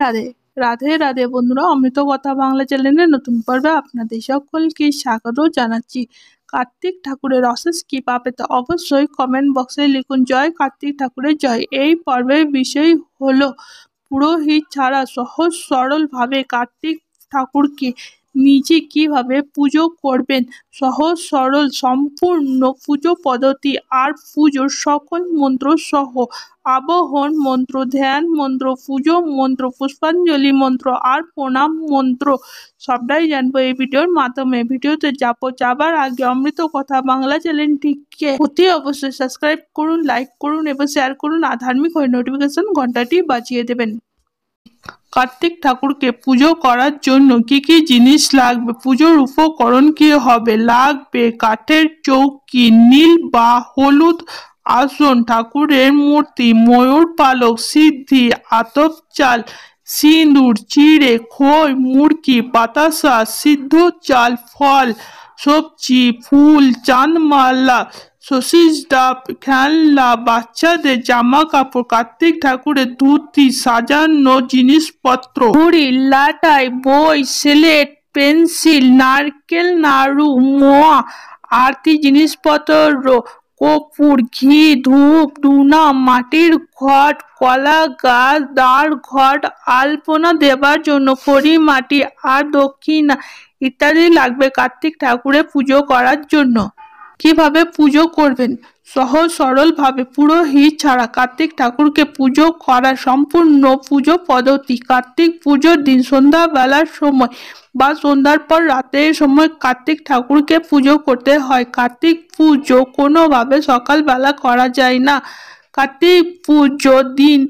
রাধে রাধে রাধে বন্ধুরা, অমৃত কথা বাংলা চ্যানেলের নতুন পর্বে আপনাদের সকলকে স্বাগত জানাচ্ছি। কার্তিক ঠাকুরের অশেষ কৃপা পেতে অবশ্যই কমেন্ট বক্সে লিখুন জয় কার্তিক ঠাকুরের জয়। এই পর্বের বিষয় হলো পুরোহিত ছাড়া সহজ সরলভাবে কার্তিক ঠাকুরকে নিজে কিভাবে পুজো করবেন। সহজ সরল সম্পূর্ণ পুজো পদ্ধতি আর পুজোর সকল মন্ত্র সহ আবাহন মন্ত্র, ধ্যান মন্ত্র, পুজো মন্ত্র, পুষ্পাঞ্জলি মন্ত্র আর প্রণাম মন্ত্র সবটাই জানবো এই ভিডিওর মাধ্যমে। ভিডিওতে যাবার আগে অমৃত কথা বাংলা চ্যানেলটিকে অতি অবশ্যই সাবস্ক্রাইব করুন, লাইক করুন এবং শেয়ার করুন আর ধার্মিক হয়ে নোটিফিকেশন ঘন্টাটি বাজিয়ে দেবেন। কার্তিক ঠাকুরকে পুজো করার জন্য কি কি জিনিস লাগবে, পুজোর উপকরণ কি হবে। লাগবে কাঠের চৌকি, নীল বা হলুদ আসন, ঠাকুরের মূর্তি, ময়ূর পালক, সিদ্ধি, আতপ চাল, সিঁদুর, চিড়ে, খই, মুরগি, বাতাসা, সিদ্ধ চাল, ফল, সবজি, ফুল, চাঁদমালা, শশীষ ডাব, খেলনা, বাচ্চাদের জামা কাপড়, কার্তিক ঠাকুরের ধুতি, সাজানো জিনিসপত্র, ঘুড়ি, লাটাই, বই, স্লেট, পেন্সিল, নারকেল নাড়ু, মোয়া, আরতি জিনিসপত্র, কর্পূর, ঘি, ধূপ, ধুনা, মাটির ঘট, কলা গাছ, দাঁড় ঘট, আলপনা দেবার জন্য খড়ি মাটি আর দক্ষিণা ইত্যাদি লাগবে কার্তিক ঠাকুরের পুজো করার জন্য। কিভাবে পুজো করবেন, সহজ সরলভাবে পুরোহিত ছাড়া কার্তিক ঠাকুরকে পুজো করা সম্পূর্ণ পুজো পদ্ধতি। কার্তিক পুজোর দিন সন্ধ্যাবেলার সময় বা সন্ধ্যার পর রাতের সময় কার্তিক ঠাকুরকে পুজো করতে হয়। কার্তিক পুজো কোনোভাবে সকালবেলা করা যায় না। কার্তিক পুজোর দিন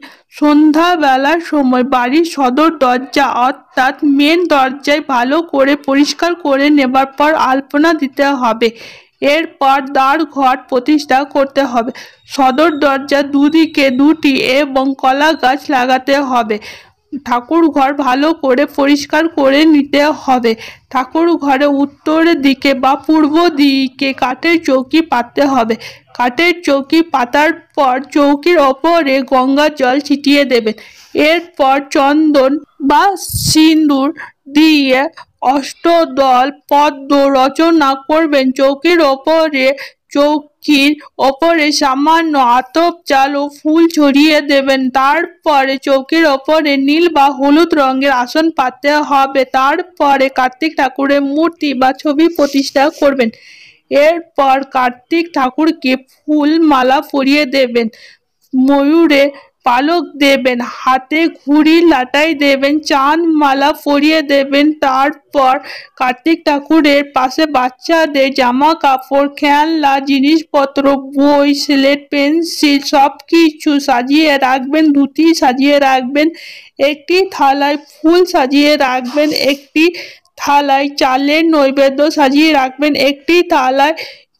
সন্ধ্যাবেলার সময় বাড়ির সদর দরজা অর্থাৎ মেন দরজায় ভালো করে পরিষ্কার করে নেবার পর আলপনা দিতে হবে। এরপর দ্বার ঘট প্রতিষ্ঠা করতে হবে। সদর দরজা দুদিকে দুটি এবং কলা গাছ লাগাতে হবে। ঠাকুর ঘর ভালো করে পরিষ্কার করে নিতে হবে। ঠাকুর ঘরে উত্তরের দিকে বা পূর্ব দিকে কাঠের চৌকি পাততে হবে। কাঠের চৌকি পাতার পর চৌকির ওপরে গঙ্গা জল ছিটিয়ে দেবেন। এরপর চন্দন বা সিঁদুর দিয়ে অষ্টদল পদ্ম রচনা করবেন। চৌকির ওপরে সামান্য আতপ চাল ও ফুল ছড়িয়ে দেবেন। তারপরে চৌকির ওপরে নীল বা হলুদ রঙের আসন পাততে হবে। তারপরে কার্তিক ঠাকুরের মূর্তি বা ছবি প্রতিষ্ঠা করবেন। এরপর কার্তিক ঠাকুরকে ফুল মালা পরিয়ে দেবেন, ময়ূরে পালক দেবেন, হাতে ঘুড়ি লাটাই দেবেন, চাঁদ মালা পরিয়ে দেবেন। তারপর কার্তিক ঠাকুরের পাশে বাচ্চাদের জামা কাপড়, খেলনা জিনিসপত্র, বই, স্লেট, পেন্সিল সব কিছু সাজিয়ে রাখবেন। ধুতি সাজিয়ে রাখবেন, একটি থালায় ফুল সাজিয়ে রাখবেন, একটি থালায় চালের নৈবেদ্য সাজিয়ে রাখবেন, একটি থালায়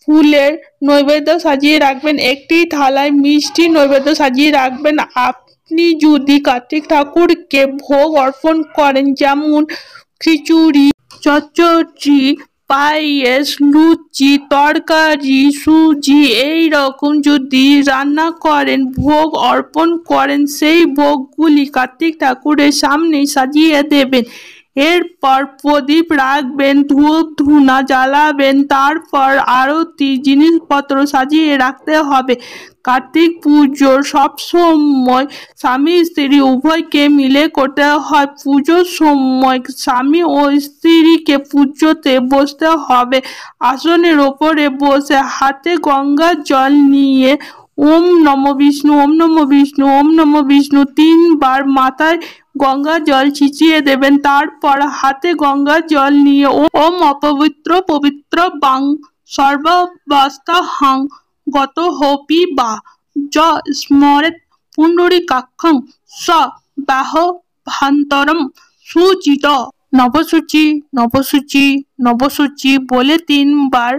ফুলের নৈবেদ্য সাজিয়ে রাখবেন, একটি থালায় মিষ্টি নৈবেদ্য সাজিয়ে রাখবেন। আপনি যদি কার্তিক ঠাকুরকে ভোগ অর্পণ করেন যেমন খিচুড়ি, চচ্চড়ি, পায়েস, লুচি, তরকারি, সুজি এই রকম যদি রান্না করেন, ভোগ অর্পণ করেন, সেই ভোগগুলি কার্তিক ঠাকুরের সামনে সাজিয়ে দেবেন। এরপর প্রদীপ রাখবেন, ধূপ ধুনা জ্বালাবেন, তারপর আরতি জিনিসপত্র সাজিয়ে রাখতে হবে। কার্তিক পুজোর সবসময় স্বামী স্ত্রী উভয়কে মিলে করতে হয়। পুজোর সময় স্বামী ও স্ত্রীকে পুজোতে বসতে হবে। আসনের ওপরে বসে হাতে গঙ্গা জল নিয়ে ওম নমো বিষ্ণু, ওম নমো বিষ্ণু, ওম নমো বিষ্ণু 3 বার মাথায় গঙ্গা জল ছিটিয়ে দেবেন। তারপর হাতে গঙ্গা জল নিয়ে ওম অপবিত্র পবিত্র বাং সর্বাবস্থাহাং গত হোপি বা য স্মরেত পুণ্ডরীকাক্ষং স বাহ ভান্তরম সুচিত নবসূচি নবসূচি নবসূচি বলে 3 বার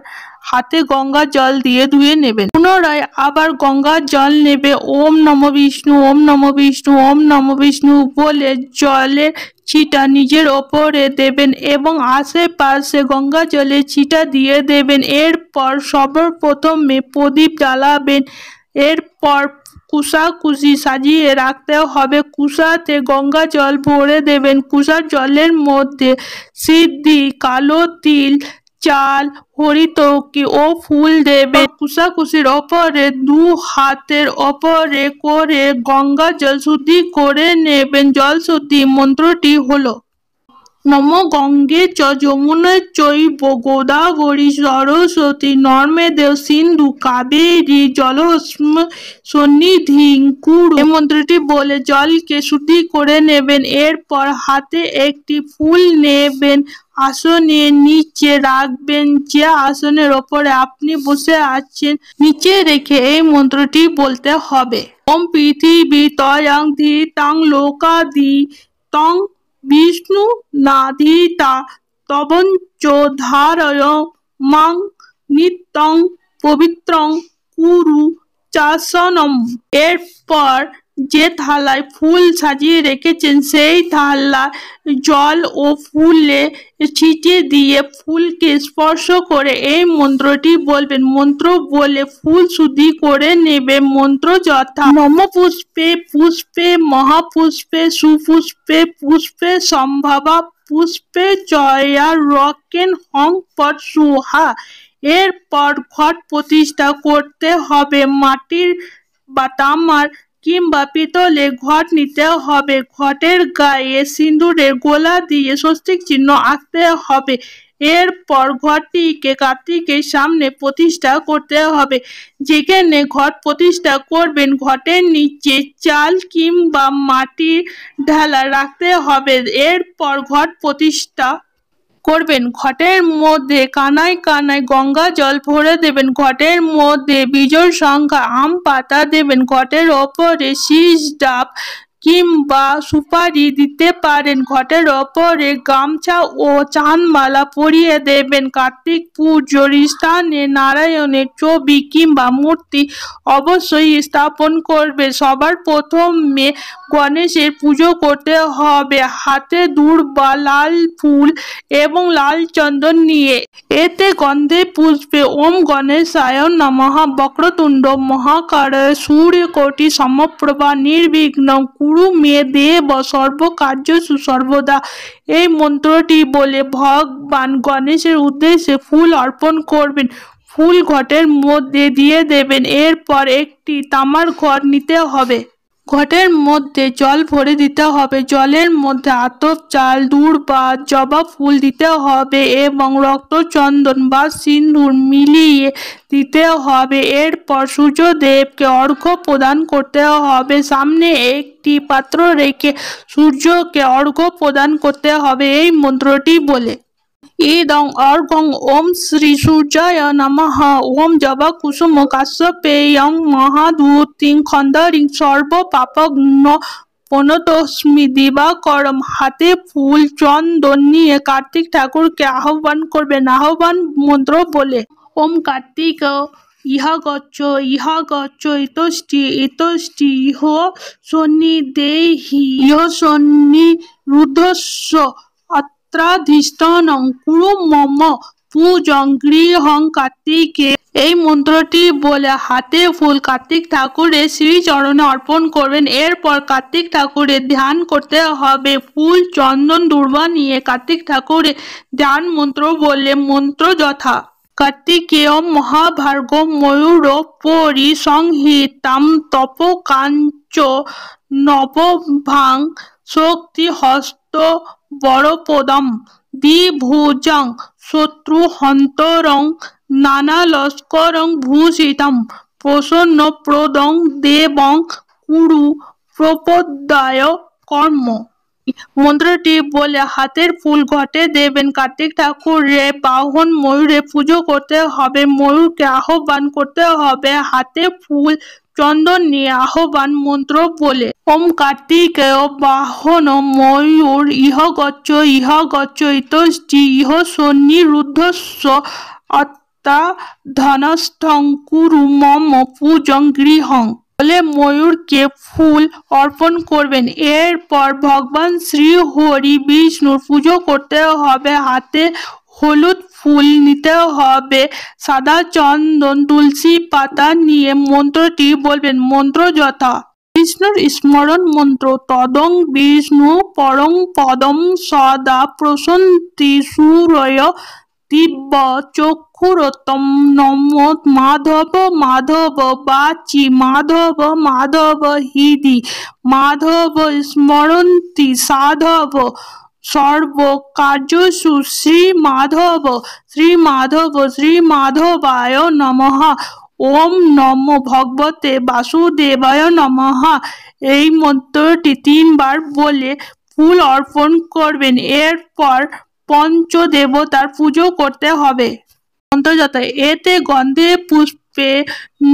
হাতে গঙ্গা জল দিয়ে ধুয়ে নেবেন। পুনরায় আবার গঙ্গা জল নেবে। ওম নমো বিষ্ণু, ওম নমো বিষ্ণু, ওম নমো বিষ্ণু বলে জলের ছিটা নিজের ওপরে দেবেন এবং আশেপাশে গঙ্গা জলের ছিটা দিয়ে দেবেন। এরপর সর্বপ্রথমে প্রদীপ জ্বালাবেন। এরপর কুশাকুশি সাজিয়ে রাখতে হবে। কুশাতে গঙ্গা জল ভরে দেবেন। কুশার জলের মধ্যে সিদ্ধি, কালো তিল, চাল, হরিতকি ও ফুল দেবেন। কুশাকুশির ওপরে 2 হাতের ওপরে করে গঙ্গা জল শুদ্ধি করে নেবেন। জল শুদ্ধি মন্ত্রটি হলো নম গঙ্গে চ যমুনে চৈব গোদাবরী সরস্বতী নর্মেদে সিন্ধু কাবেরী জলসন্নিধিং কুরু। এই মন্ত্রটি বলে জলকে শুদ্ধি করে নেবেন। এরপর হাতে একটি ফুল নেবেন, আসনের নিচে রাখবেন। যে আসনের ওপরে আপনি বসে আছেন নিচে রেখে এই মন্ত্রটি বলতে হবে। ওম পৃথিবী তয়ং ধীতাং লোকাদি তং বিষ্ণু নাধিতা তবঞ্চ ধারয় মাং নিত্যং পবিত্রং কুরু চাসনম। এরপর যে থালায় ফুল সাজিয়ে রেখেছেন সেই থালায় জল ও ফুলে ছিটিয়ে দিয়ে ফুলকে স্পর্শ করে এই মন্ত্রটি বলবেন। মন্ত্র বলে ফুল শুদ্ধি করে নেবে। মন্ত্র যথা নম পুষ্পে পুষ্পে মহাপুষ্পে সুপুষ্পে পুষ্পে সম্ভাবা পুষ্পে জয়া রকেন হং পট সুহা। এরপর ঘট প্রতিষ্ঠা করতে হবে। মাটির বা তামার কিংবা পিতলের ঘট নিতে হবে। ঘটের গায়ে সিঁদুরের গোলা দিয়ে স্বস্তিক চিহ্ন আঁকতে হবে। এরপর ঘটটিকে কার্তিকের সামনে প্রতিষ্ঠা করতে হবে। যেখানে ঘট প্রতিষ্ঠা করবেন ঘটের নিচে চাল কিংবা মাটির ঢালা রাখতে হবে। এরপর ঘট প্রতিষ্ঠা করবেন। ঘটের মধ্যে কানায় কানায় গঙ্গা জল ভরে দেবেন। ঘটের মধ্যে বিজোড় সংখ্যা আম পাতা দেবেন। ঘটের ওপরে শীষ ডাব কিংবা সুপারি দিতে পারেন। ঘটের ওপরে গামছা ও চাঁদমালা পরিয়ে দেবেন। কার্তিক পুজোর স্থানে নারায়ণের ছবি কিংবা মূর্তি অবশ্যই স্থাপন করবে। সবার প্রথমে গণেশের পুজো করতে হবে। হাতে দূর্বা, লাল ফুল এবং লাল চন্দন নিয়ে এতে গন্ধে পুষ্পে ওম গণেশায় নমঃ বক্রতুণ্ড মহাকায় সূর্যকোটি সমপ্রভা নির্বিঘ্নং কুরু মে দেব সর্বকার্যসু সর্বদা। এই মন্ত্রটি বলে ভগবান গণেশের উদ্দেশ্যে ফুল অর্পণ করবেন। ফুল ঘটের মধ্যে দিয়ে দেবেন। এরপর একটি তামার ঘট নিতে হবে। ঘটের মধ্যে জল ভরে দিতে হবে। জলের মধ্যে আতপ চাল, দূর্বা, জবা ফুল দিতে হবে এবং রক্তচন্দন বা সিঁদুর মিলিয়ে দিতে হবে। এরপর সূর্যদেবকে অর্ঘ্য প্রদান করতে হবে। সামনে একটি পাত্র রেখে সূর্যকে অর্ঘ্য প্রদান করতে হবে এই মন্ত্রটি বলে। ইদং অর্ঘ্যং ওম শ্রী সূর্যায় নমঃ ওম জবা কুসুম কাশ্যপেয়ং মহাধূতিং খন্দরিং সর্ব পাপঘ্ন প্রণতস্মি দিবাকরম। হাতে ফুল চন্দন নিয়ে কার্তিক ঠাকুরকে আহ্বান করবেন। আহ্বান মন্ত্র বলে ওম কার্তিক ইহা গচ্ছ ইতষ্টি ইতষ্টি ইহ সন্নিদেহি ইহ সন্নিরুদ্ধস্য অত্রাধিষ্ঠানং কুরু মম পূজং গৃহং কার্তিকে। এই মন্ত্রটি বলে হাতে ফুল কার্তিক ঠাকুরের শ্রীচরণে অর্পণ করবেন। এরপর কার্তিক ঠাকুরের ধ্যান করতে হবে। ফুল চন্দন দূর্বা নিয়ে কার্তিক ঠাকুরের ধ্যান মন্ত্র বলে। মন্ত্র যথা কার্তিকেয় মহাভার্গ ময়ূর পরিসংহিতাম তপকাঞ্চ নবভাং শক্তি হস্ত বরপদম দ্বিভুজং শত্রুহন্তরং নানালস্করং ভূষিতম প্রসন্নপ্রদং দেবং কুরু প্রপদায় কর্ম। মন্ত্রটি বলে হাতের ফুল ঘটে দেবেন। কার্তিক ঠাকুরের বাহন ময়ূরে পুজো করতে হবে। ময়ূরকে আহ্বান করতে হবে। হাতে ফুল চন্দন নিয়ে আহ্বান মন্ত্র বলে ওম কার্তিকেয় বাহন ময়ূর ইহ গচ্ছ ইতষ্টি ইহ সন্নিরুদ্ধস্য অত্যাধনস্থং কুরু মম পূজং গৃহং বলে ময়ূরকে ফুল অর্পণ করবেন। এরপর ভগবান শ্রী হরি বিষ্ণুর পুজো করতে হবে। হাতে হলুদ ফুল নিতে হবে, সাদা চন্দন, তুলসী পাতা নিয়ে মন্ত্রটি বলবেন। মন্ত্র যথা: বিষ্ণুর স্মরণ মন্ত্র। তদং বিষ্ণু পরং পদম সদা প্রসন্তি সূরয় দিব্য চক্ষুরতম নমো মাধব মাধব বাচি মাধব মাধব হৃদি মাধব স্মরন্তি সাধব সর্বকার্যসু শ্রীমাধবায় নমঃ। ওম নমো ভগবতে বাসুদেবায় নমঃ। এই মন্ত্রটি 3 বার বলে ফুল অর্পণ করবেন। এরপর পঞ্চদেবতার পুজো করতে হবে। মন্ত্র যথা: এতে গন্ধে পুষ্পে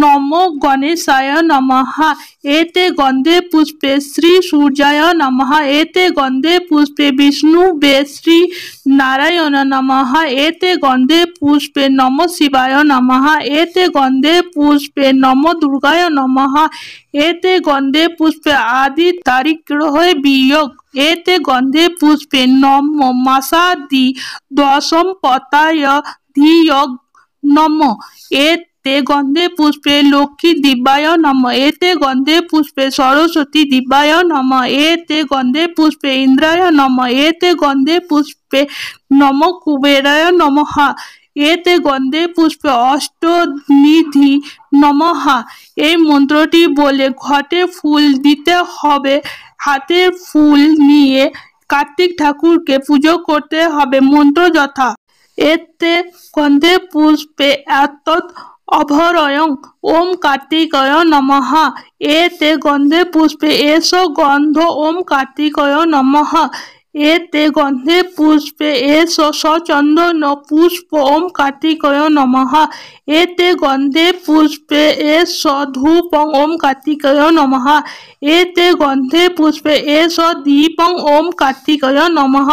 নমো গণেশায় নমঃ। এতে গন্ধে পুষ্পে শ্রী সূর্যায় নমঃ। এতে গন্ধে পুষ্পে বিষ্ণুবে শ্রী নারায়ণ নমঃ। এতে গন্ধে পুষ্পে নম শিবায় নমঃ। এতে গন্ধে পুষ্পে নম দুর্গায় নমঃ। এতে গন্ধে পুষ্পে আদি দারিদ্র্য বিয়োগ। এতে গন্ধে পুষ্পে নম মাসাদি দশম্পতায় ধিয়গ নমঃ। এতে গন্ধে পুষ্পে লক্ষ্মী দিব্যায় নমঃ। এতে গন্ধে পুষ্পে সরস্বতী দিব্যায় নমঃ। এতে গন্ধে পুষ্পে ইন্দ্রায় নমঃ। এতে গন্ধে পুষ্পে নম কুবেরায় নমঃ। এতে গন্ধে পুষ্পে অষ্টনিধি নমঃ। এই মন্ত্রটি বলে ঘটে ফুল দিতে হবে। হাতে ফুল নিয়ে কার্তিক ঠাকুরকে পুজো করতে হবে। মন্ত্র যথা: এতে গন্ধে পুষ্পে এতৎ অভরয়ং ওম কার্তিকায় নমঃ। এতে গন্ধে পুষ্পে এষ গন্ধ ওম কার্তিকায় নমঃ। এতে গন্ধে পুষ্পে এষ সচন্দন পুষ্প ওম কার্তিকায় নমঃ। এতে গন্ধে পুষ্পে এষ ধূপং ওম কার্তিকায় নমঃ। এতে গন্ধে পুষ্পে এষ দীপং ওম কার্তিকায় নমঃ।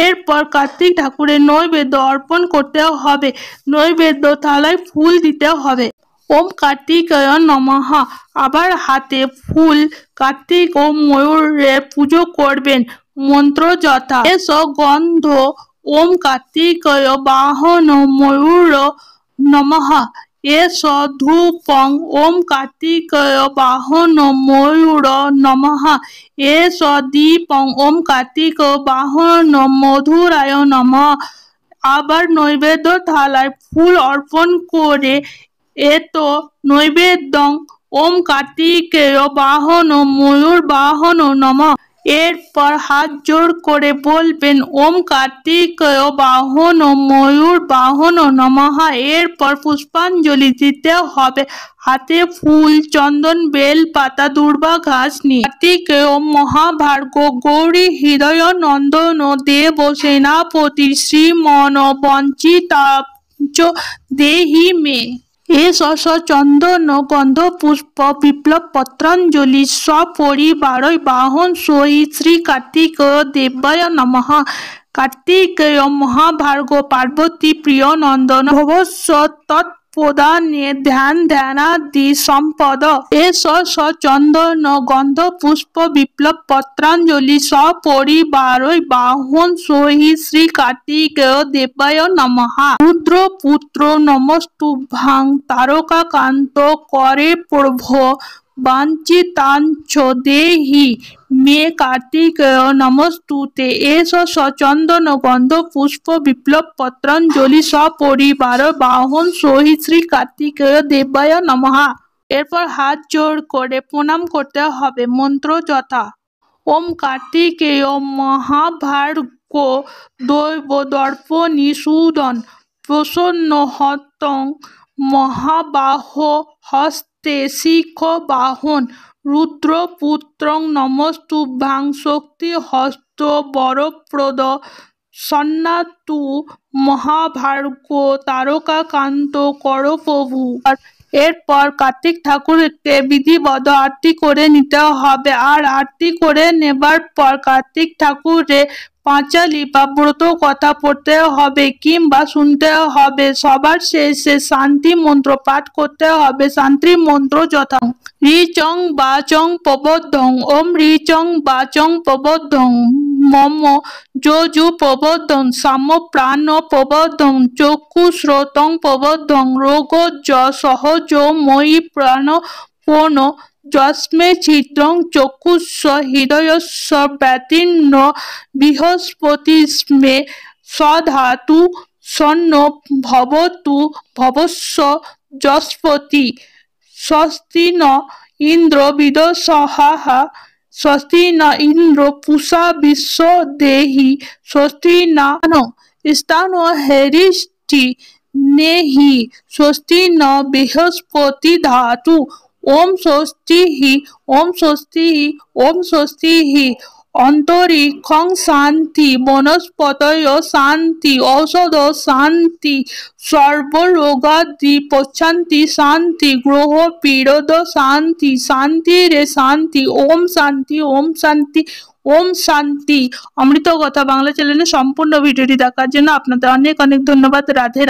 এরপর কার্তিক ঠাকুরের নৈবেদ্য অর্পণ করতে হবে। নৈবেদ্য থালায় ফুল দিতে হবে। ওম কার্তিকায় নমঃ। আবার হাতে ফুল কার্তিক ও ময়ূরের পুজো করবেন। মন্ত্র যথা: এষ গন্ধ ওম কার্তিকায় বাহন ময়ূর নমঃ। এষ ধূপং ওম কার্তিকায় বাহন ময়ূর নমঃ। এষ দীপং ওম কার্তিকায় বাহন মধুরায় নমঃ। আবার নৈবেদ্য থালায় ফুল অর্পণ করে এত নৈবেদ্যং ওম কার্তিকেয় বাহন ময়ূর বাহন নমঃ। এরপর হাত জোড় করে বলবেন ওম কার্তিকেয় বাহন ময়ূর বাহন নমঃ। এরপর পুষ্পাঞ্জলি দিতে হবে। হাতে ফুল, চন্দন, বেল পাতা, দূর্বা ঘাস নিয়ে। কার্তিকেয় মহাভার্গ গৌরী হৃদয় নন্দন দেব সেনাপতি শ্রীমন বঞ্চিতাঞ্চ দেহি মে। এষ চন্দন গন্ধ পুষ্প বিপ্লব পত্রাঞ্জলি সপরিবারৈ বাহন সহিত শ্রী কার্তিকেয় দেবায় নমঃ। কার্তিকেয় মহাভার্গ পার্বতী প্রিয় নন্দন ভবস্ব তৎপ্রদানে ধ্যানাদি সম্পদ। এষ চন্দন গন্ধ পুষ্প বিপ্লব পত্রাঞ্জলি সপরিবারৈ বাহন সহিত শ্রী কার্তিকেয় দেবায় নমঃ। রুদ্রপুত্র নমস্তুভ্যাং তারকাকান্ত করে প্রভো বাঞ্ছিতাঞ্চ দেহি মে কার্তিকেয় নমস্তুতে। এষ চন্দন গন্ধ পুষ্প বিপ্লব পত্রাঞ্জলি সপরিবারৈ বাহন সহিত শ্রী কার্তিকেয় দেবায় নমঃ। এরপর হাত জোড় করে প্রণাম করতে হবে। মন্ত্র যথা: ওম কার্তিকেয় মহাভার্গ দৈব দর্পণী সুদন প্রসন্ন হস্তং মহাবাহ হস্তে শিখ বাহন রুদ্রপুত্রং নমস্তুভ্যাং শক্তি হস্ত বরপ্রদ সন্নাতু মহাভার্গ তারকাকান্ত কর প্রভু। এরপর কার্তিক ঠাকুরকে বিধিবদ্ধ আরতি করে নিতে হবে। আর আরতি করে নেবার পর কার্তিক ঠাকুরের পাঁচালি বা ব্রত কথা পড়তে হবে কিংবা শুনতে হবে। সবার শেষে শান্তি মন্ত্র পাঠ করতে হবে। শান্তি মন্ত্র যথা: ঋচং বাচং প্রবদ্ধং ওম ঋচং বাচং প্রবদ্ধং মম যজু প্রবর্ধন সাম্য প্রাণ প্রবর্ধন চক্ষু শ্রোতং প্রবর্ধন রোগজ সহজ ময়ী প্রাণ পূর্ণ যস্মে চিত্রং চক্ষুস্ব হৃদয়স্য ব্যতীর্ণ বৃহস্পতিস্মে সধাতু সন্ন ভবতু ভবস্য যস্পতি স্বস্তি ন ইন্দ্র বিদশাহ স্বস্তি ন ইন্দ্র পুষা বিশ্ব দেহি স্বস্তি না স্থান হেরিষ্টি নেহি স্বস্তি ন বৃহস্পতি ধাতু ওম স্বস্তিহি ওম স্বস্তিহি ওম স্বস্তিহি অন্তরিক্ষং শান্তি বনস্পতয় শান্তি ঔষধ শান্তি সর্বরোগাদি প্রশান্তি শান্তি গ্রহ পীড়দ শান্তি শান্তিরে শান্তি ওম শান্তি ওম শান্তি ওম শান্তি। অমৃত কথা বাংলা চ্যানেলে সম্পূর্ণ ভিডিওটি দেখার জন্য আপনাদের অনেক অনেক ধন্যবাদ। রাধে রাধে।